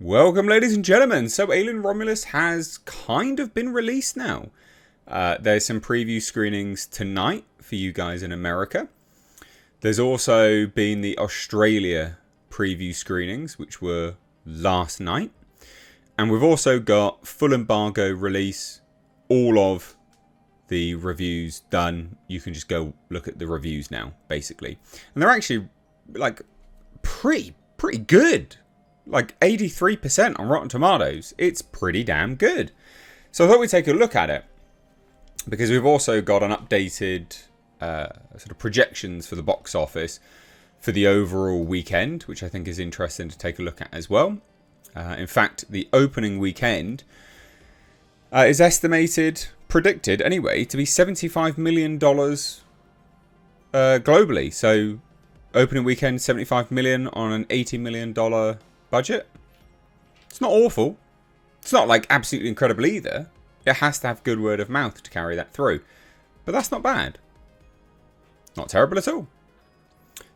Welcome, ladies and gentlemen. So, Alien Romulus has kind of been released now. There's some preview screenings tonight for you guys in America. There's also been the Australia preview screenings, which were last night. And we've also got full embargo release, all of the reviews done. You can just go look at the reviews now, basically. And they're actually, like, pretty good. Like 83% on Rotten Tomatoes. It's pretty damn good. So I thought we'd take a look at it, because we've also got an updated sort of projections for the box office for the overall weekend, which I think is interesting to take a look at as well. In fact, the opening weekend is predicted anyway, to be $75 million globally. So opening weekend, $75 million on an $80 million budget. It's not awful. It's not like absolutely incredible either. It has to have good word of mouth to carry that through. But that's not bad. Not terrible at all.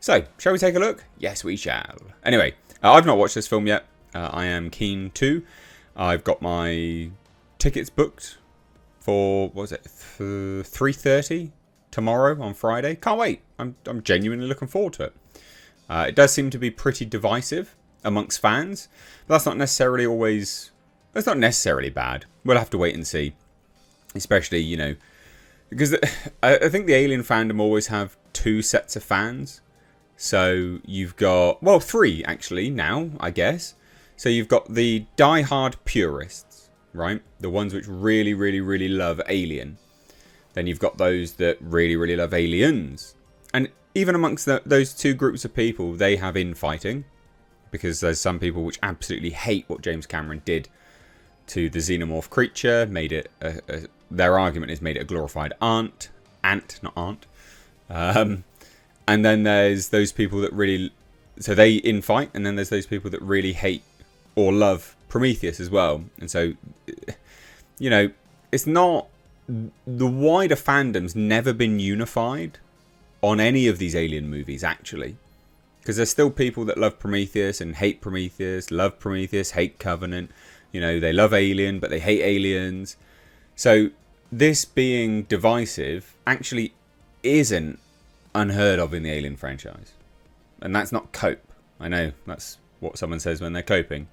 So, shall we take a look? Yes, we shall. Anyway, I've not watched this film yet. I am keen to. I've got my tickets booked for, what was it, 3:30 tomorrow on Friday. Can't wait. I'm genuinely looking forward to it. It does seem to be pretty divisive amongst fans, but that's not necessarily bad. We'll have to wait and see, especially, you know, because I think the Alien fandom always have two sets of fans. So you've got, well, three actually now, I guess. So you've got the die-hard purists, right? The ones which really, really, really love Alien. Then you've got those that really, really love Aliens. And even amongst those two groups of people, they have infighting. Because there's some people which absolutely hate what James Cameron did to the xenomorph creature. Made it, their argument is made it a glorified ant, not aunt. And then there's those people that really, so they infight. And then there's those people that really hate or love Prometheus as well. And so, you know, it's not, the wider fandom's never been unified on any of these Alien movies, actually. Because there's still people that love Prometheus and hate Prometheus, love Prometheus, hate Covenant. You know, they love Alien, but they hate Aliens. So this being divisive actually isn't unheard of in the Alien franchise. And that's not cope. I know that's what someone says when they're coping.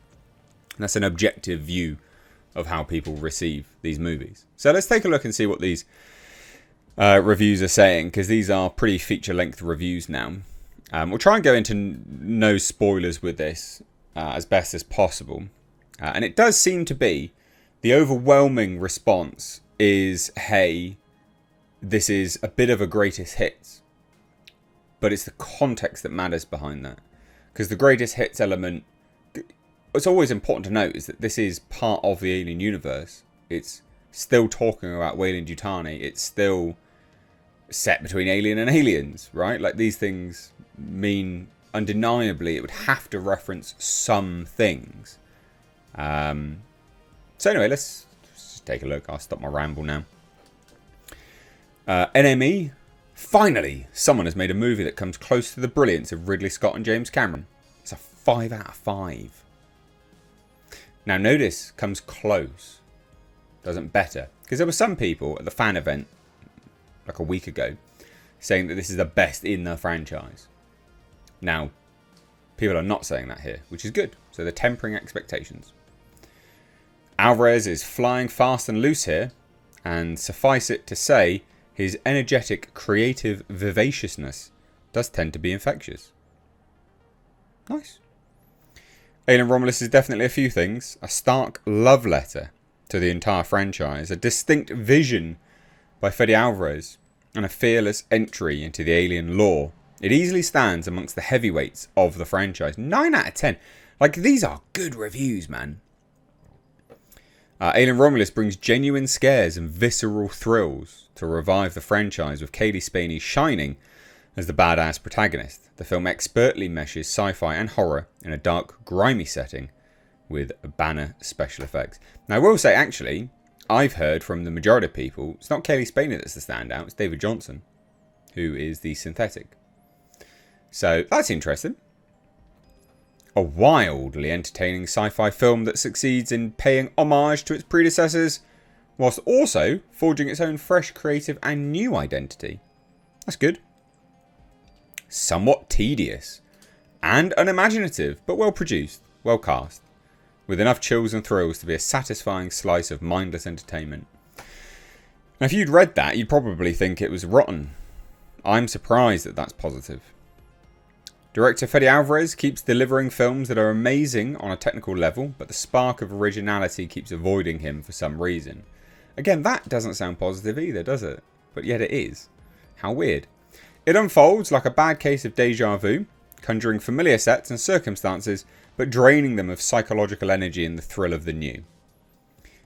That's an objective view of how people receive these movies. So let's take a look and see what these reviews are saying, because these are pretty feature-length reviews now. We'll try and go into no spoilers with this as best as possible. And it does seem to be the overwhelming response is, hey, this is a bit of a greatest hits. But it's the context that matters behind that. Because the greatest hits element, what's always important to note is that this is part of the Alien universe. It's still talking about Weyland-Yutani. It's still set between Alien and Aliens, right? Like, these things mean undeniably it would have to reference some things. So anyway, let's just take a look. I'll stop my ramble now. NME. Finally, someone has made a movie that comes close to the brilliance of Ridley Scott and James Cameron. It's a 5 out of 5. Now, notice comes close. Doesn't better. Because there were some people at the fan event like a week ago saying that this is the best in the franchise. Now, people are not saying that here, which is good. So they're tempering expectations. Alvarez is flying fast and loose here, and suffice it to say, his energetic, creative vivaciousness does tend to be infectious. Nice. Alien Romulus is definitely a few things. A stark love letter to the entire franchise, a distinct vision by Fede Alvarez, and a fearless entry into the Alien lore. It easily stands amongst the heavyweights of the franchise. 9 out of 10. Like, these are good reviews, man. Alien Romulus brings genuine scares and visceral thrills to revive the franchise, with Kaylee Spaney shining as the badass protagonist. The film expertly meshes sci-fi and horror in a dark, grimy setting with banner special effects. Now, I will say, actually, I've heard from the majority of people, it's not Kaylee Spaney that's the standout, it's David Johnson, who is the synthetic. So, that's interesting. a wildly entertaining sci-fi film that succeeds in paying homage to its predecessors, whilst also forging its own fresh, creative and new identity. That's good. Somewhat tedious and unimaginative, but well produced, well cast, with enough chills and thrills to be a satisfying slice of mindless entertainment. Now, if you'd read that, you'd probably think it was rotten. I'm surprised that that's positive. Director Fede Alvarez keeps delivering films that are amazing on a technical level, but the spark of originality keeps avoiding him for some reason. Again, that doesn't sound positive either, does it? But yet it is. How weird. It unfolds like a bad case of deja vu, conjuring familiar sets and circumstances, but draining them of psychological energy and the thrill of the new.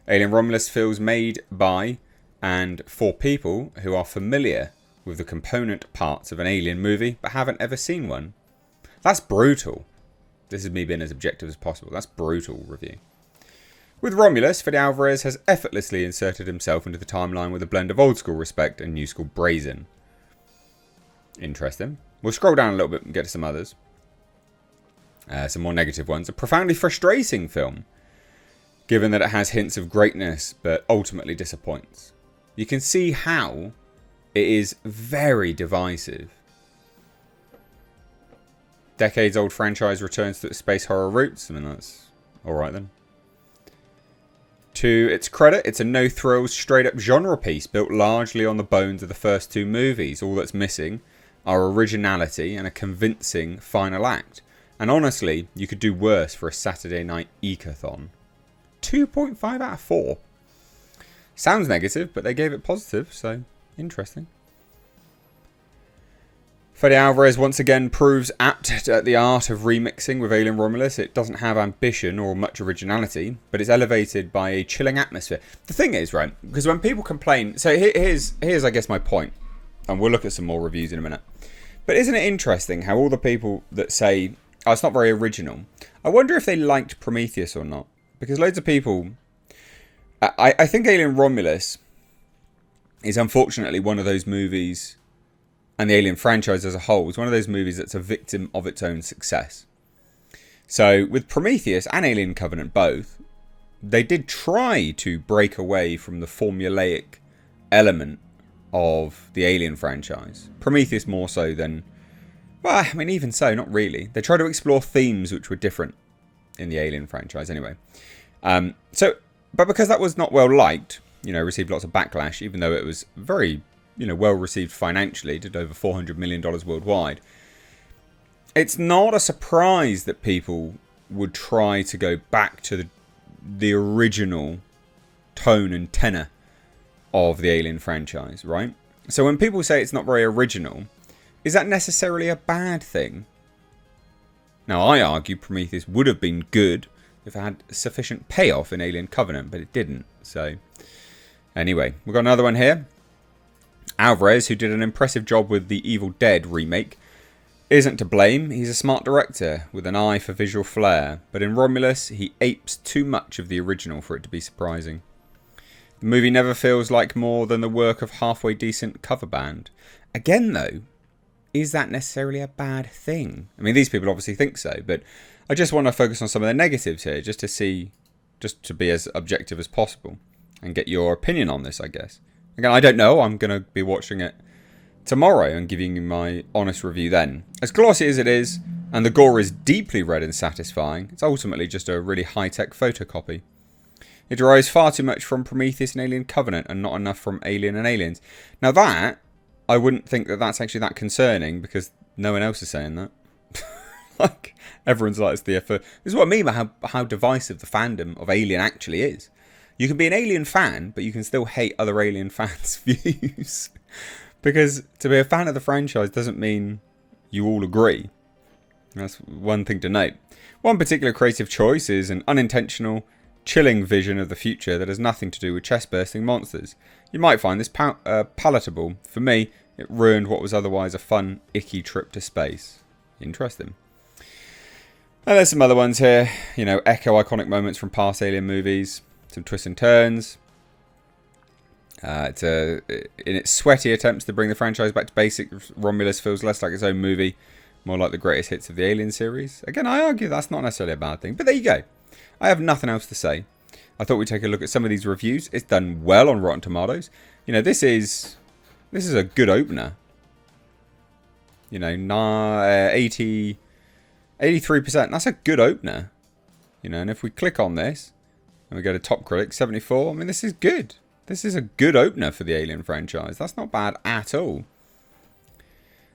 Alien Romulus feels made by and for people who are familiar with the component parts of an Alien movie, but haven't ever seen one. That's brutal. This is me being as objective as possible. That's brutal review. With Romulus, Fede Alvarez has effortlessly inserted himself into the timeline with a blend of old school respect and new school brazen. Interesting. We'll scroll down a little bit and get to some others. Some more negative ones. A profoundly frustrating film, given that it has hints of greatness, but ultimately disappoints. You can see how it is very divisive. Decades-old franchise returns to its space horror roots. I mean, that's alright then. To its credit, it's a no-thrills, straight-up genre piece built largely on the bones of the first two movies. All that's missing are originality and a convincing final act. And honestly, you could do worse for a Saturday night ecathon. 2.5 out of 4. Sounds negative, but they gave it positive, so interesting. Fede Alvarez once again proves apt at the art of remixing with Alien Romulus. It doesn't have ambition or much originality, but it's elevated by a chilling atmosphere. The thing is, right, because when people complain... So here's I guess, my point. And we'll look at some more reviews in a minute. But isn't it interesting how all the people that say, oh, it's not very original, I wonder if they liked Prometheus or not. Because loads of people... I think Alien Romulus is unfortunately one of those movies... and the Alien franchise as a whole is one of those movies that's a victim of its own success. So with Prometheus and Alien Covenant both, they did try to break away from the formulaic element of the Alien franchise. Prometheus more so than... Well, I mean, even so, not really. They tried to explore themes which were different in the Alien franchise anyway. But because that was not well liked, received lots of backlash, even though it was very... well received financially, did over $400 million worldwide. It's not a surprise that people would try to go back to the original tone and tenor of the Alien franchise, right? So when people say it's not very original, is that necessarily a bad thing? Now, I argue Prometheus would have been good if it had sufficient payoff in Alien Covenant, but it didn't. So, anyway, we've got another one here. Alvarez, who did an impressive job with the Evil Dead remake, isn't to blame. He's a smart director with an eye for visual flair, but in Romulus he apes too much of the original for it to be surprising. The movie never feels like more than the work of halfway decent cover band. Again though, is that necessarily a bad thing? I mean, these people obviously think so, but I just want to focus on some of the negatives here, just to be as objective as possible and get your opinion on this, I guess. Again, I don't know. I'm going to be watching it tomorrow and giving you my honest review then. As glossy as it is, and the gore is deeply red and satisfying, it's ultimately just a really high-tech photocopy. It derives far too much from Prometheus and Alien Covenant and not enough from Alien and Aliens. Now that, I wouldn't think that that's actually that concerning because no one else is saying that. Like, everyone's like, it's the effort. This is what I mean by how divisive the fandom of Alien actually is. You can be an Alien fan, but you can still hate other Alien fans' views. Because to be a fan of the franchise doesn't mean you all agree. That's one thing to note. One particular creative choice is an unintentional, chilling vision of the future that has nothing to do with chest-bursting monsters. You might find this palatable. For me, it ruined what was otherwise a fun, icky trip to space. Interesting. And there's some other ones here. Echo iconic moments from past Alien movies. Some twists and turns. In its sweaty attempts to bring the franchise back to basics, Romulus feels less like its own movie More like the greatest hits of the Alien series. Again, I argue that's not necessarily a bad thing. But there you go. I have nothing else to say. I thought we'd take a look at some of these reviews. It's done well on Rotten Tomatoes. You know, this is a good opener. You know, 83%. That's a good opener. You know, and if we click on this and we go to Top Critic, 74. I mean, this is good. This is a good opener for the Alien franchise. That's not bad at all.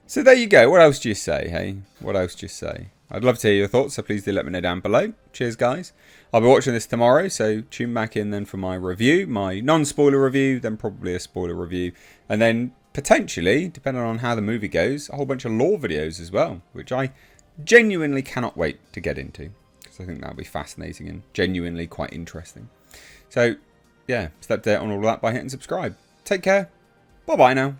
So there you go. What else do you say, hey? What else do you say? I'd love to hear your thoughts, so please do let me know down below. Cheers, guys. I'll be watching this tomorrow, so tune back in then for my review, my non-spoiler review, then probably a spoiler review, and then potentially, depending on how the movie goes, a whole bunch of lore videos as well, which I genuinely cannot wait to get into, because I think that'll be fascinating and genuinely quite interesting. So, yeah, stay up to date on all of that by hitting subscribe. Take care. Bye-bye now.